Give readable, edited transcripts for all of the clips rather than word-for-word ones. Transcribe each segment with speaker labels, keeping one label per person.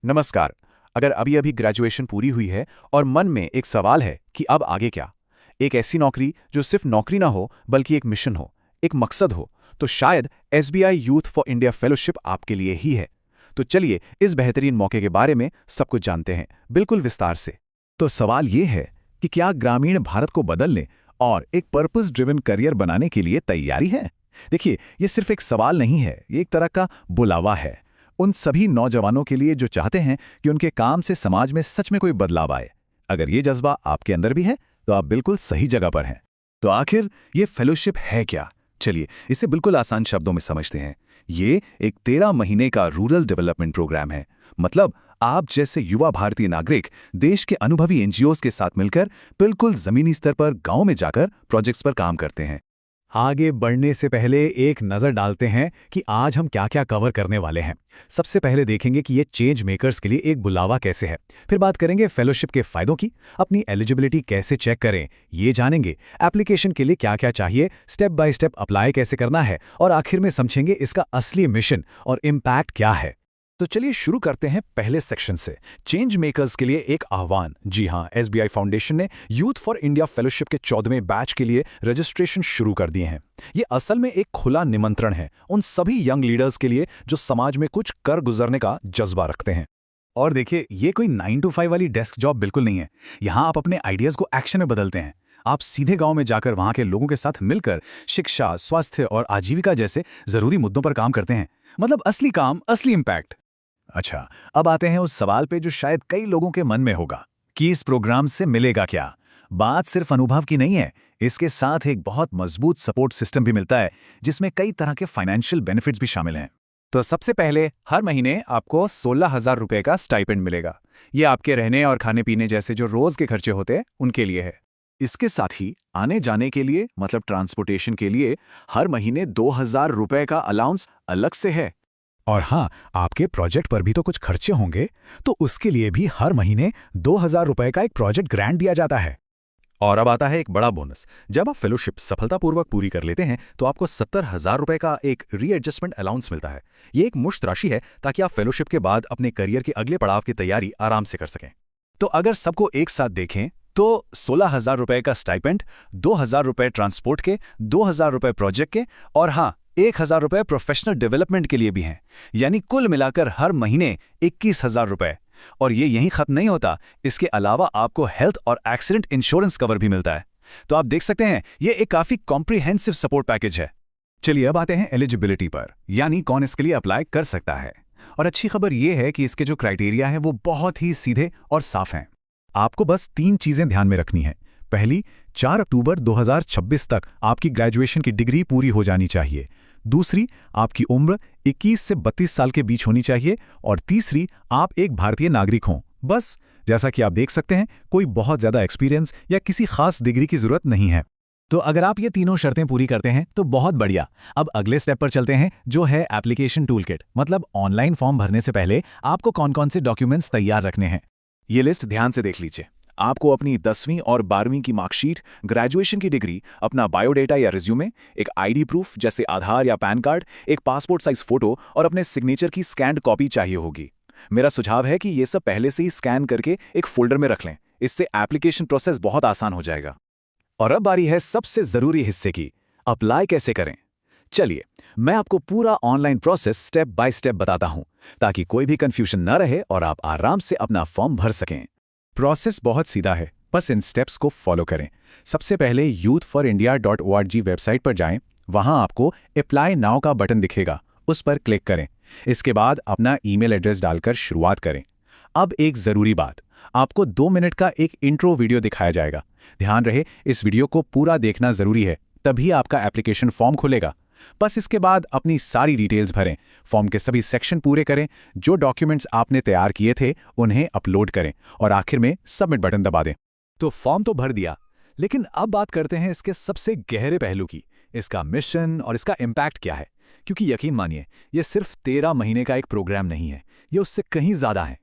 Speaker 1: नमस्कार। अगर अभी अभी ग्रेजुएशन पूरी हुई है और मन में एक सवाल है कि अब आगे क्या, एक ऐसी नौकरी जो सिर्फ नौकरी ना हो बल्कि एक मिशन हो, एक मकसद हो, तो शायद SBI youth for India fellowship आपके लिए ही है। तो चलिए इस बेहतरीन मौके के बारे में सब कुछ जानते हैं, बिल्कुल विस्तार से।
Speaker 2: तो सवाल ये है कि क्या ग्रामीण भारत को बदलने और एक पर्पस ड्रिवन करियर बनाने के लिए तैयारी है? देखिए, ये सिर्फ एक सवाल नहीं है, ये एक तरह का बुलावा है उन सभी नौजवानों के लिए जो चाहते हैं कि उनके काम से समाज में सच में कोई बदलाव आए। अगर ये जज्बा आपके अंदर भी है तो आप बिल्कुल सही जगह पर हैं। तो आखिर ये फेलोशिप है क्या? चलिए इसे बिल्कुल आसान शब्दों में समझते हैं। ये एक 13 महीने का रूरल डेवलपमेंट प्रोग्राम है। मतलब आप जैसे युवा भारतीय नागरिक देश के अनुभवी एनजीओज के साथ मिलकर बिल्कुल जमीनी स्तर पर गांव में जाकर प्रोजेक्ट्स पर काम करते हैं।
Speaker 3: आगे बढ़ने से पहले एक नज़र डालते हैं कि आज हम क्या क्या कवर करने वाले हैं। सबसे पहले देखेंगे कि ये चेंज मेकर्स के लिए एक बुलावा कैसे है। फिर बात करेंगे फेलोशिप के फ़ायदों की, अपनी एलिजिबिलिटी कैसे चेक करें ये जानेंगे, एप्लीकेशन के लिए क्या क्या चाहिए, स्टेप बाय स्टेप अप्लाई कैसे करना है, और आखिर में समझेंगे इसका असली मिशन और इम्पैक्ट क्या है।
Speaker 2: तो चलिए शुरू करते हैं पहले सेक्शन से, चेंज मेकर्स के लिए एक आह्वान। जी हां, एसबीआई फाउंडेशन ने यूथ फॉर इंडिया फेलोशिप के 14वें बैच के लिए रजिस्ट्रेशन शुरू कर दिए हैं। ये असल में एक खुला निमंत्रण है उन सभी यंग लीडर्स के लिए जो समाज में कुछ कर गुजरने का जज्बा रखते हैं। और देखिए, ये कोई 9 to 5 वाली डेस्क जॉब बिल्कुल नहीं है। यहाँ आप अपने आइडियाज़ को एक्शन में बदलते हैं। आप सीधे गांव में जाकर वहां के लोगों के साथ मिलकर शिक्षा, स्वास्थ्य और आजीविका जैसे जरूरी मुद्दों पर काम करते हैं। मतलब असली काम, असली इम्पैक्ट। अच्छा, अब आते हैं उस सवाल पे जो शायद कई लोगों के मन में होगा कि इस प्रोग्राम से मिलेगा क्या। बात सिर्फ अनुभव की नहीं है, इसके साथ एक बहुत मजबूत सपोर्ट सिस्टम भी मिलता है जिसमें कई तरह के फाइनेंशियल बेनिफिट्स भी शामिल हैं।
Speaker 1: तो सबसे पहले हर महीने आपको 16,000 रुपये का स्टाइपेंड मिलेगा। ये आपके रहने और खाने पीने जैसे जो रोज के खर्चे होते हैं उनके लिए है।
Speaker 2: इसके साथ ही आने जाने के लिए मतलब ट्रांसपोर्टेशन के लिए हर महीने 2,000 रुपए का अलाउंस अलग से है।
Speaker 3: और हाँ, आपके प्रोजेक्ट पर भी तो कुछ खर्चे होंगे, तो उसके लिए भी हर महीने 2,000 रुपए का एक प्रोजेक्ट ग्रांट दिया जाता है।
Speaker 2: और अब आता है एक बड़ा बोनस। जब आप फेलोशिप सफलतापूर्वक पूरी कर लेते हैं तो आपको 70,000 रुपए का एक रीएडजस्टमेंट अलाउंस मिलता है। ये एक मुश्त राशि है ताकि आप फेलोशिप के बाद अपने करियर के अगले पड़ाव की तैयारी आराम से कर सकें।
Speaker 1: तो अगर सबको एक साथ देखें तो 16,000 रुपये का स्टाइपेंड, 2,000 रुपये ट्रांसपोर्ट के, 2,000 रुपये प्रोजेक्ट के, और हाँ, 1,000 रुपये प्रोफेशनल डेवलपमेंट के लिए भी हैं। यानी कुल मिलाकर हर महीने 21,000 रुपये। और ये यहीं खत्म नहीं होता, इसके अलावा आपको हेल्थ और एक्सीडेंट इंश्योरेंस कवर भी मिलता है। तो आप देख सकते हैं ये एक काफ़ी कॉम्प्रिहेंसिव सपोर्ट पैकेज है।
Speaker 2: चलिए अब आते हैं एलिजिबिलिटी पर, यानी कौन इसके लिए अप्लाई कर सकता है। और अच्छी खबर यह है कि इसके जो क्राइटेरिया है वो बहुत ही सीधे और साफ हैं। आपको बस 3 चीजें ध्यान में रखनी है। पहली, 4 अक्टूबर 2026 तक आपकी ग्रेजुएशन की डिग्री पूरी हो जानी चाहिए। दूसरी, आपकी उम्र 21 से 32 साल के बीच होनी चाहिए। और तीसरी, आप एक भारतीय नागरिक हों। बस, जैसा कि आप देख सकते हैं, कोई बहुत ज्यादा एक्सपीरियंस या किसी खास डिग्री की जरूरत नहीं है।
Speaker 3: तो अगर आप ये तीनों शर्तें पूरी करते हैं तो बहुत बढ़िया। अब अगले स्टेप पर चलते हैं, जो है एप्लीकेशन टूलकिट। मतलब ऑनलाइन फॉर्म भरने से पहले आपको कौन कौन से डॉक्यूमेंट्स तैयार रखने हैं।
Speaker 2: ये लिस्ट ध्यान से देख लीजिए। आपको अपनी 10वीं और 12वीं की मार्कशीट, ग्रेजुएशन की डिग्री, अपना बायोडेटा या रिज्यूमे, एक आईडी प्रूफ जैसे आधार या पैन कार्ड, एक पासपोर्ट साइज फोटो और अपने सिग्नेचर की स्कैन्ड कॉपी चाहिए होगी। मेरा सुझाव है कि ये सब पहले से ही स्कैन करके एक फोल्डर में रख लें। इससे एप्लीकेशन प्रोसेस बहुत आसान हो जाएगा। और अब बारी है सबसे जरूरी हिस्से की, अप्लाई कैसे करें। चलिए, मैं आपको पूरा online process step by step बताता हूं ताकि कोई भी कंफ्यूजन न रहे और आप आराम से अपना फॉर्म भर सकें। प्रोसेस बहुत सीधा है, बस इन स्टेप्स को फॉलो करें। सबसे पहले youthforindia.org वेबसाइट पर जाएं। वहां आपको अप्लाई नाउ का बटन दिखेगा, उस पर क्लिक करें। इसके बाद अपना ईमेल एड्रेस डालकर शुरुआत करें। अब एक जरूरी बात, आपको 2 मिनट का एक इंट्रो वीडियो दिखाया जाएगा। ध्यान रहे, इस वीडियो को पूरा देखना जरूरी है, तभी आपका एप्लीकेशन फॉर्म खुलेगा। बस इसके बाद अपनी सारी डिटेल्स भरें, फॉर्म के सभी सेक्शन पूरे करें, जो डॉक्यूमेंट्स आपने तैयार किए थे उन्हें अपलोड करें और आखिर में सबमिट बटन दबा दें। तो फॉर्म तो भर दिया, लेकिन अब बात करते हैं इसके सबसे गहरे पहलू की, इसका मिशन और इसका इम्पैक्ट क्या है। क्योंकि यकीन मानिए, ये सिर्फ 13 महीने का एक प्रोग्राम नहीं है, ये उससे कहीं ज्यादा है।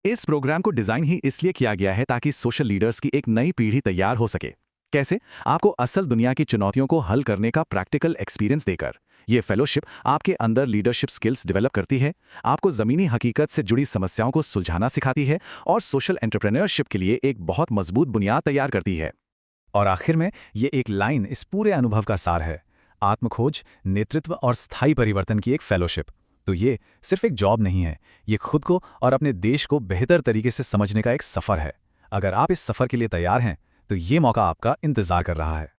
Speaker 2: इस प्रोग्राम को डिजाइन ही इसलिए किया गया है ताकि सोशल लीडर्स की एक नई पीढ़ी तैयार हो सके। कैसे? आपको असल दुनिया की चुनौतियों को हल करने का प्रैक्टिकल एक्सपीरियंस देकर।
Speaker 3: ये फेलोशिप आपके अंदर लीडरशिप स्किल्स डेवलप करती है, आपको ज़मीनी हकीकत से जुड़ी समस्याओं को सुलझाना सिखाती है और सोशल एंटरप्रेन्योरशिप के लिए एक बहुत मजबूत बुनियाद तैयार करती है। और आखिर में ये एक लाइन इस पूरे अनुभव का सार है, आत्मखोज, नेतृत्व और स्थायी परिवर्तन की एक फेलोशिप। तो ये सिर्फ एक जॉब नहीं है, ये खुद को और अपने देश को बेहतर तरीके से समझने का एक सफ़र है। अगर आप इस सफ़र के लिए तैयार हैं, तो ये मौका आपका इंतज़ार कर रहा है।